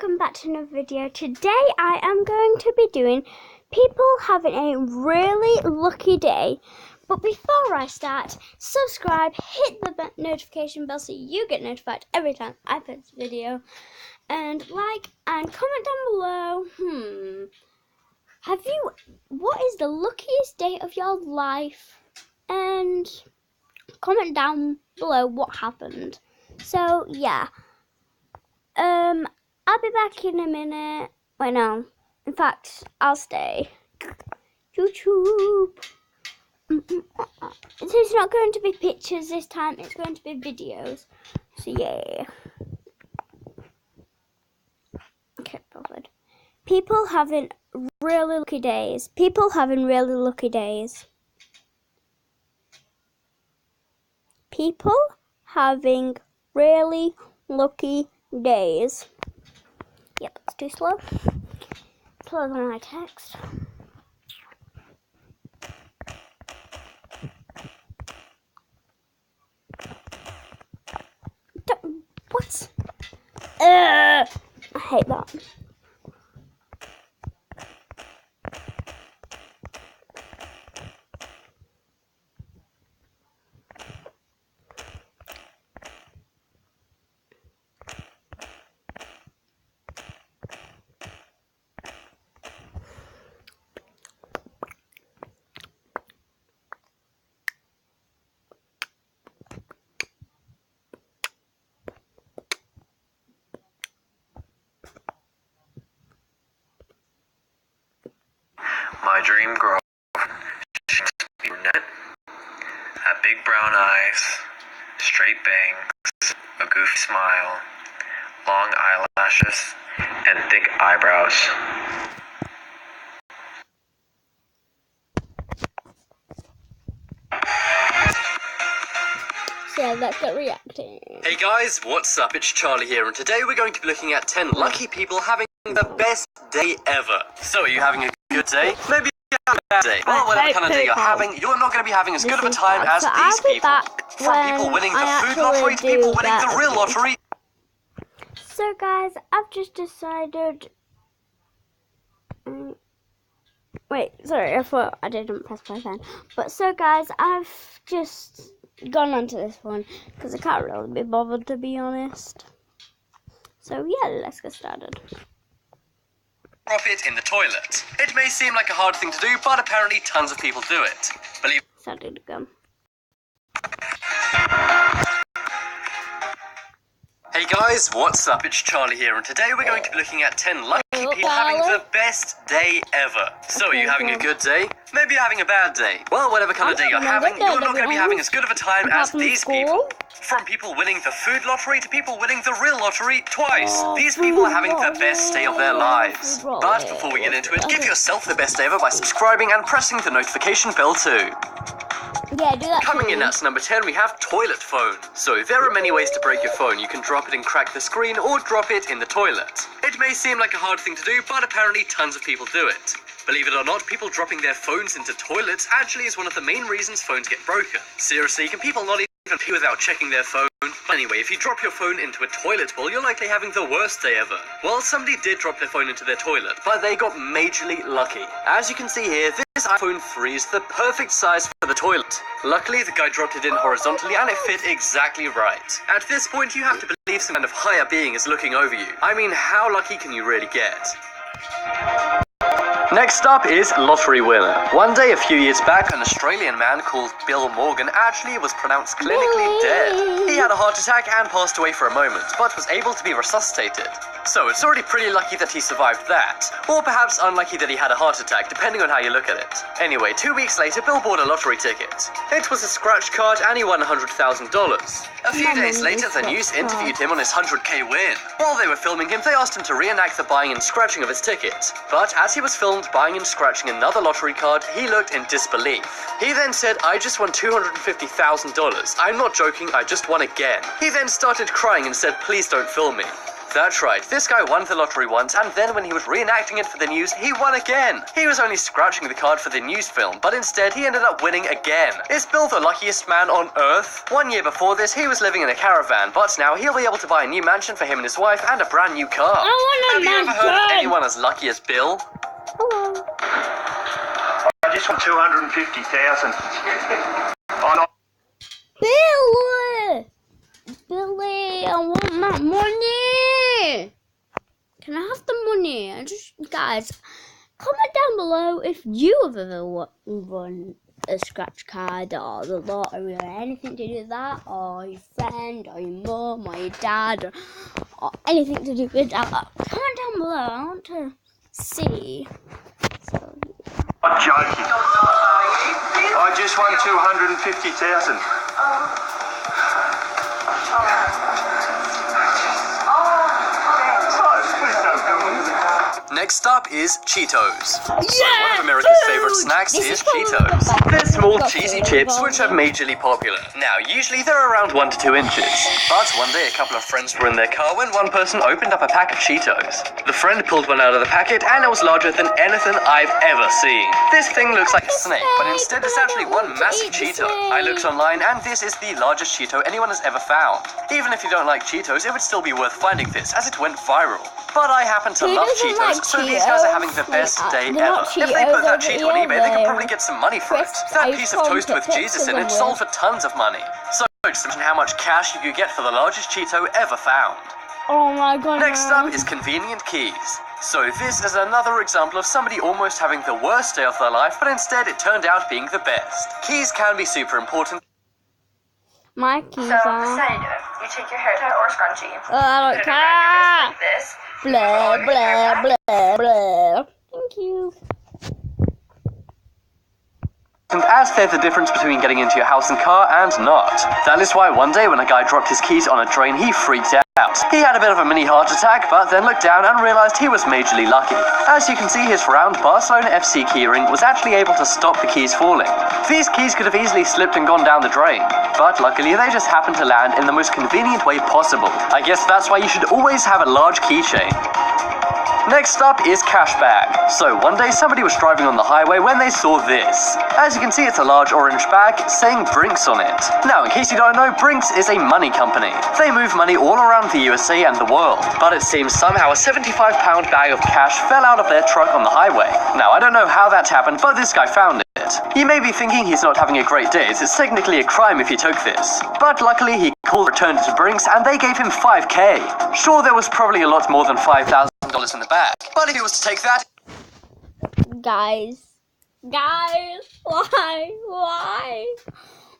welcome back to another video. Today I am going to be doing people having a really lucky day. But before I start, subscribe, hit the notification bell so you get notified every time I post a video. And like and comment down below, what is the luckiest day of your life? And comment down below what happened. So yeah. I'll be back in a minute. Wait, no. In fact, I'll stay. YouTube. It's not going to be pictures this time. It's going to be videos. So yeah. Okay, bothered. People having really lucky days. People having really lucky days. People having really lucky days. Yep, it's too slow. Slower than my text. What? I hate that. My dream girl, she's brunette, had big brown eyes, straight bangs, a goofy smile, long eyelashes, and thick eyebrows. So yeah, let's get reacting. Hey guys, what's up? It's Charlie here, and today we're going to be looking at 10 lucky people having the best day ever. So, are you having a good day? Maybe you're having a bad day. Well, whatever kind of day you're having, you're not going to be having as good of a time as these people. From people winning the food lottery to people winning the real lottery. So guys, I've just decided... Wait, sorry, I thought I didn't press my phone. But so guys, I've just gone onto this one because I can't really be bothered, to be honest. So yeah, let's get started. Drop it in the toilet. It may seem like a hard thing to do, but apparently tons of people do it. Believe Started to go. Hey guys, what's up? It's Charlie here, and today we're going to be looking at 10 lucky people having the best day ever. So, are you having a good day? Maybe you're having a bad day. Well, whatever kind of day you're having, you're not going to be having as good of a time as these people. From people winning the food lottery to people winning the real lottery twice. These people are having the best day of their lives. But before we get into it, give yourself the best day ever by subscribing and pressing the notification bell too. Yeah, do that. Coming in at number 10, we have toilet phone. So there are many ways to break your phone. You can drop it and crack the screen or drop it in the toilet. It may seem like a hard thing to do, but apparently tons of people do it. Believe it or not, people dropping their phones into toilets actually is one of the main reasons phones get broken. Seriously, can people not even pee without checking their phone? But anyway, if you drop your phone into a toilet bowl, you're likely having the worst day ever. Well, somebody did drop their phone into their toilet, but they got majorly lucky. As you can see here, this iPhone 3 is the perfect size for the toilet. Luckily, the guy dropped it in horizontally and it fit exactly right. At this point, you have to believe some kind of higher being is looking over you. I mean, how lucky can you really get? Next up is lottery winner. One day a few years back, an Australian man called Bill Morgan actually was pronounced clinically dead. He had a heart attack and passed away for a moment, but was able to be resuscitated. So it's already pretty lucky that he survived that, or perhaps unlucky that he had a heart attack, depending on how you look at it. Anyway, 2 weeks later, Bill bought a lottery ticket. It was a scratch card and he won $100,000. A few days later, the news interviewed him on his 100k win. While they were filming him, they asked him to reenact the buying and scratching of his ticket. But as he was filmed buying and scratching another lottery card, he looked in disbelief. He then said, "I just won $250,000. I'm not joking, I just won again." He then started crying and said, "Please don't film me." That's right, this guy won the lottery once, and then when he was reenacting it for the news, he won again. He was only scratching the card for the news film, but instead he ended up winning again. Is Bill the luckiest man on Earth? 1 year before this, he was living in a caravan, but now he'll be able to buy a new mansion for him and his wife and a brand new car. I want a Have you ever heard of anyone as lucky as Bill? Hello. I just want 250,000. Billy, I want that money. Can I have the money? Guys, comment down below if you have ever won a scratch card or the lottery or anything to do with that, or your friend or your mum or your dad or anything to do with that. Comment down below. I want to see. So, I'm joking. I just won 250,000. Next up is Cheetos. So one of America's favorite snacks is Cheetos. They're small cheesy chips which are majorly popular. Now usually they're around 1 to 2 inches. But one day a couple of friends were in their car when one person opened up a pack of Cheetos. The friend pulled one out of the packet and it was larger than anything I've ever seen. This thing looks like a snake, but instead it's actually one massive Cheeto. I looked online and this is the largest Cheeto anyone has ever found. Even if you don't like Cheetos, it would still be worth finding this as it went viral. But I happen to love Cheetos, so these guys are having the best day ever. If they put that Cheeto on eBay, they could probably get some money for it. That piece of toast with Jesus in it sold for tons of money. So just imagine how much cash you could get for the largest Cheeto ever found. oh my god. Next up is convenient keys. So this is another example of somebody almost having the worst day of their life, but instead it turned out being the best. Keys can be super important. My keys So, this is are. how you do it. You take your hair tie or scrunchie, I don't put it around your wrist care. like this. Blah, blah, blah, blah. Thank you. And as they're the difference between getting into your house and car and not. That is why one day when a guy dropped his keys on a drain, he freaked out. He had a bit of a mini heart attack, but then looked down and realized he was majorly lucky. As you can see, his round Barcelona FC keyring was actually able to stop the keys falling. These keys could have easily slipped and gone down the drain, but luckily they just happened to land in the most convenient way possible. I guess that's why you should always have a large keychain. Next up is cash bag. So one day somebody was driving on the highway when they saw this. As you can see, it's a large orange bag saying Brinks on it. Now, in case you don't know, Brinks is a money company. They move money all around the USA and the world. But it seems somehow a 75-pound bag of cash fell out of their truck on the highway. Now, I don't know how that happened, but this guy found it. You may be thinking he's not having a great day, as it's technically a crime if he took this. But luckily, he returned it to Brinks and they gave him $5,000. Sure, there was probably a lot more than $5,000 in the bag, but if he was to take that... Guys,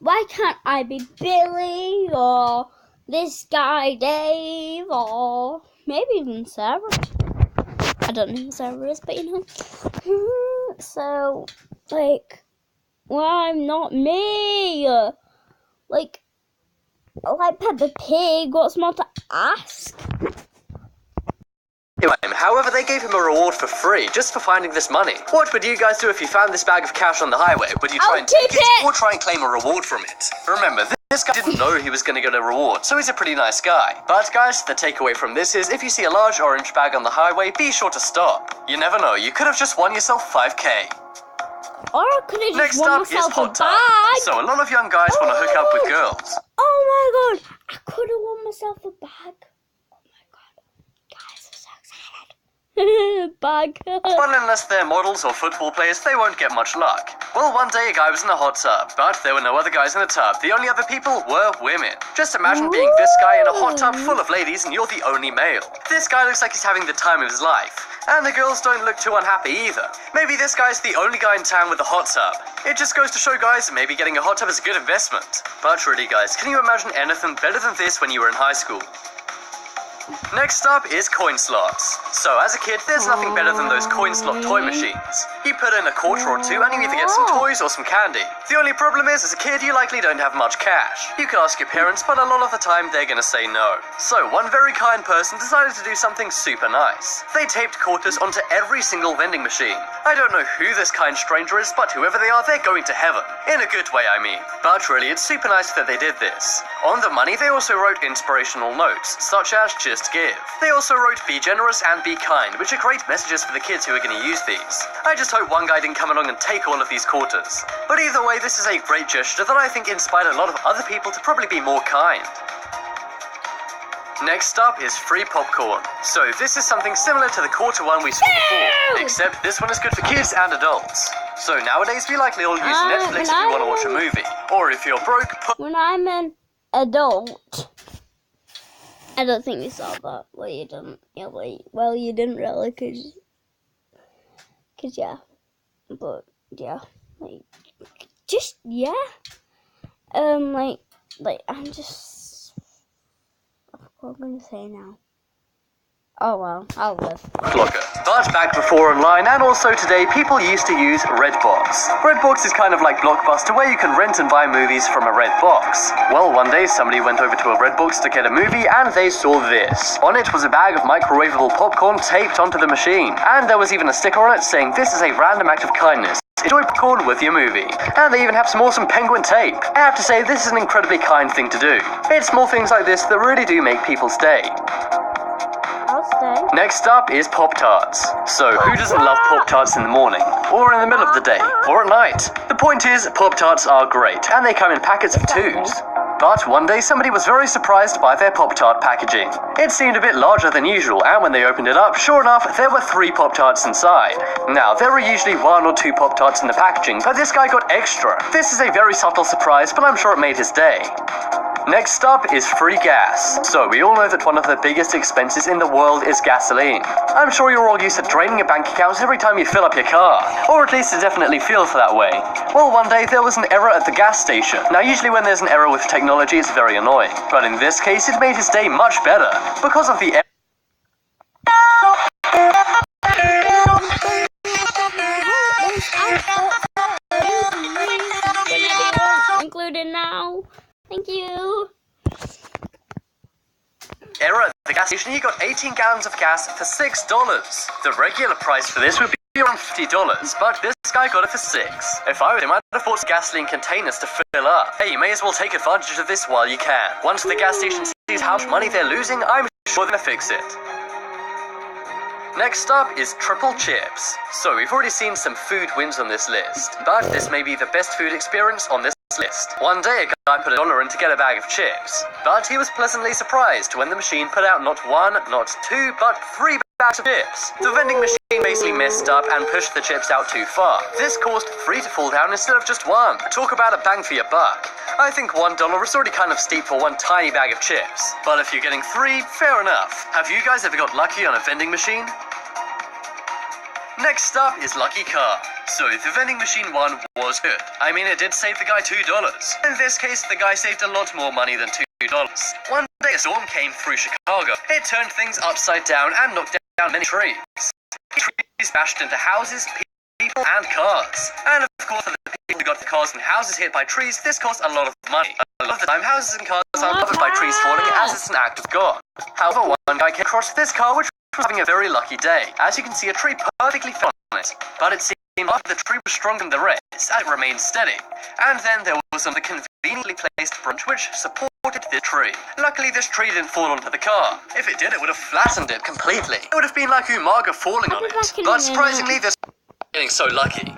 why can't I be Billy or this guy Dave or maybe even Sarah? I don't know who Sarah is, but you know. So, like, why not me? Like Peppa Pig, what's more to ask? However, they gave him a reward for free, just for finding this money. What would you guys do if you found this bag of cash on the highway? Would you try and take it, or try and claim a reward from it? Remember, this guy didn't know he was going to get a reward, so he's a pretty nice guy. But guys, the takeaway from this is, if you see a large orange bag on the highway, be sure to stop. You never know, you could have just won yourself $5,000. Or I could have just won myself a bag. So a lot of young guys want to hook up with girls. Oh my god, I could have won myself a bag. Oh my god, guys, I'm so excited. Bag. But unless they're models or football players, they won't get much luck. Well, one day a guy was in a hot tub, but there were no other guys in the tub. The only other people were women. Just imagine being this guy in a hot tub full of ladies and you're the only male. This guy looks like he's having the time of his life. And the girls don't look too unhappy either. Maybe this guy's the only guy in town with a hot tub. It just goes to show, guys, maybe getting a hot tub is a good investment. But really, guys, can you imagine anything better than this when you were in high school? Next up is coin slots. So as a kid, there's nothing better than those coin slot toy machines. You put in a quarter or two and you either get some toys or some candy. The only problem is, as a kid, you likely don't have much cash. You could ask your parents, but a lot of the time they're gonna say no. So one very kind person decided to do something super nice. They taped quarters onto every single vending machine. I don't know who this kind stranger is, but whoever they are, they're going to heaven. In a good way, I mean. But really, it's super nice that they did this. On the money, they also wrote inspirational notes, such as just generous to give. They also wrote be generous and be kind, which are great messages for the kids who are going to use these. I just hope one guy didn't come along and take all of these quarters. But either way, this is a great gesture that I think inspired a lot of other people to probably be more kind. Next up is free popcorn. So this is something similar to the quarter one we saw before, except this one is good for kids and adults. So nowadays we likely all use Netflix if you want to watch a movie, or if you're broke, When I'm an adult, I don't think you saw that. Well, you didn't. Yeah, well, you didn't really, cause yeah, but yeah, I'm just. What am I gonna say now? Oh well, I'll live. Blocker. But back before online and also today, people used to use Redbox. Redbox is kind of like Blockbuster where you can rent and buy movies from a Redbox. Well, one day somebody went over to a Redbox to get a movie and they saw this. On it was a bag of microwavable popcorn taped onto the machine. And there was even a sticker on it saying this is a random act of kindness. Enjoy popcorn with your movie. And they even have some awesome penguin tape. I have to say, this is an incredibly kind thing to do. It's small things like this that really do make people stay. I'll stay. Next up is Pop-Tarts. So who doesn't love Pop-Tarts in the morning? Or in the middle of the day? Or at night? The point is, Pop-Tarts are great, and they come in packets of 2s. But one day somebody was very surprised by their Pop-Tart packaging. It seemed a bit larger than usual, and when they opened it up, sure enough, there were 3 Pop-Tarts inside. Now, there are usually 1 or 2 Pop-Tarts in the packaging, but this guy got extra. This is a very subtle surprise, but I'm sure it made his day. Next up is free gas. So we all know that one of the biggest expenses in the world is gasoline. I'm sure you're all used to draining your bank accounts every time you fill up your car, or at least it definitely feels that way. Well, one day there was an error at the gas station. Now usually when there's an error with technology it's very annoying, but in this case it made his day much better because of the Included now. Thank you. error at the gas station. He got 18 gallons of gas for $6. The regular price for this would be around $50, but this guy got it for $6. If I were him, I'd have bought gasoline containers to fill up. Hey, you may as well take advantage of this while you can. Once the gas station sees how much money they're losing, I'm sure they're gonna fix it. Next up is triple chips. So we've already seen some food wins on this list, but this may be the best food experience on this list. One day a guy put $1 in to get a bag of chips, but he was pleasantly surprised when the machine put out not 1, not 2, but 3 bags of chips. The vending machine basically messed up and pushed the chips out too far. This caused 3 to fall down instead of just 1. Talk about a bang for your buck. I think $1 is already kind of steep for one tiny bag of chips, but if you're getting 3, fair enough. Have you guys ever got lucky on a vending machine? Next up is Lucky Car. So the vending machine one was good. I mean, it did save the guy $2. In this case, the guy saved a lot more money than $2. One day a storm came through Chicago. It turned things upside down and knocked down many trees. Trees bashed into houses, people, and cars. And of course, for the people who got the cars and houses hit by trees, this cost a lot of money. A lot of the time, houses and cars aren't covered by trees falling as it's an act of God. However, one guy came across this car which was having a very lucky day. As you can see, a tree perfectly fell on it, but it seemed after the tree was stronger than the rest, and it remained steady. And then there was a conveniently placed branch which supported the tree. Luckily, this tree didn't fall onto the car. If it did, it would have flattened it completely. It would have been like Umaga falling on it. But surprisingly, this getting so lucky.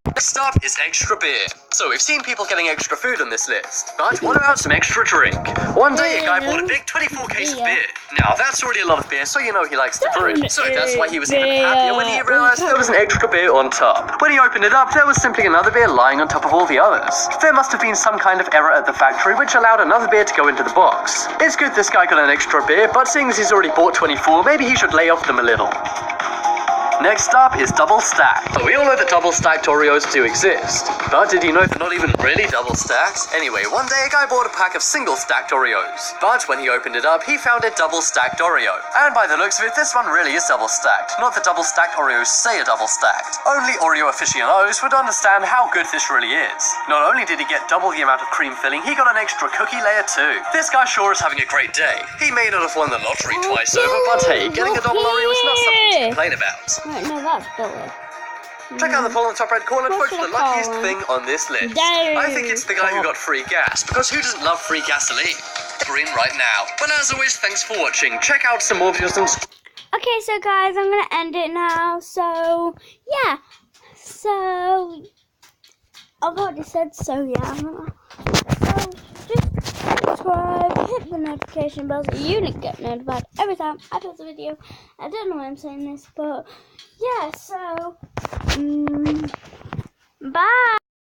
Next up is extra beer. So we've seen people getting extra food on this list, but what about some extra drink? One day a guy bought a big 24 case of beer. Now that's already a lot of beer, so you know he likes to brew. So that's why he was even happier when he realized there was an extra beer on top. When he opened it up, there was simply another beer lying on top of all the others. There must have been some kind of error at the factory which allowed another beer to go into the box. It's good this guy got an extra beer, but seeing as he's already bought 24, maybe he should lay off them a little. Next up is double stacked. We all know that double stacked Oreos do exist, but did you know they're not even really double stacked? Anyway, one day a guy bought a pack of single stacked Oreos, but when he opened it up, he found a double stacked Oreo. And by the looks of it, this one really is double stacked, not the double stacked Oreos say are double stacked. Only Oreo aficionados would understand how good this really is. Not only did he get double the amount of cream filling, he got an extra cookie layer too. This guy sure is having a great day. He may not have won the lottery twice over, but hey, getting a double Oreo is not something to complain about. Right, no, that's Billy. Check out the poll in the top right corner and What vote for should the I call luckiest him? thing on this list. Dang. I think it's the guy who got free gas, because who doesn't love free gasoline? Green right now. But as always, thanks for watching. Check out some more videos on... Okay, so guys, I'm gonna end it now. So yeah, so I've already said so. Yeah, so just subscribe, hit the notification bell so you don't get notified every time I post a video. I don't know why I'm saying this, but yeah. So bye.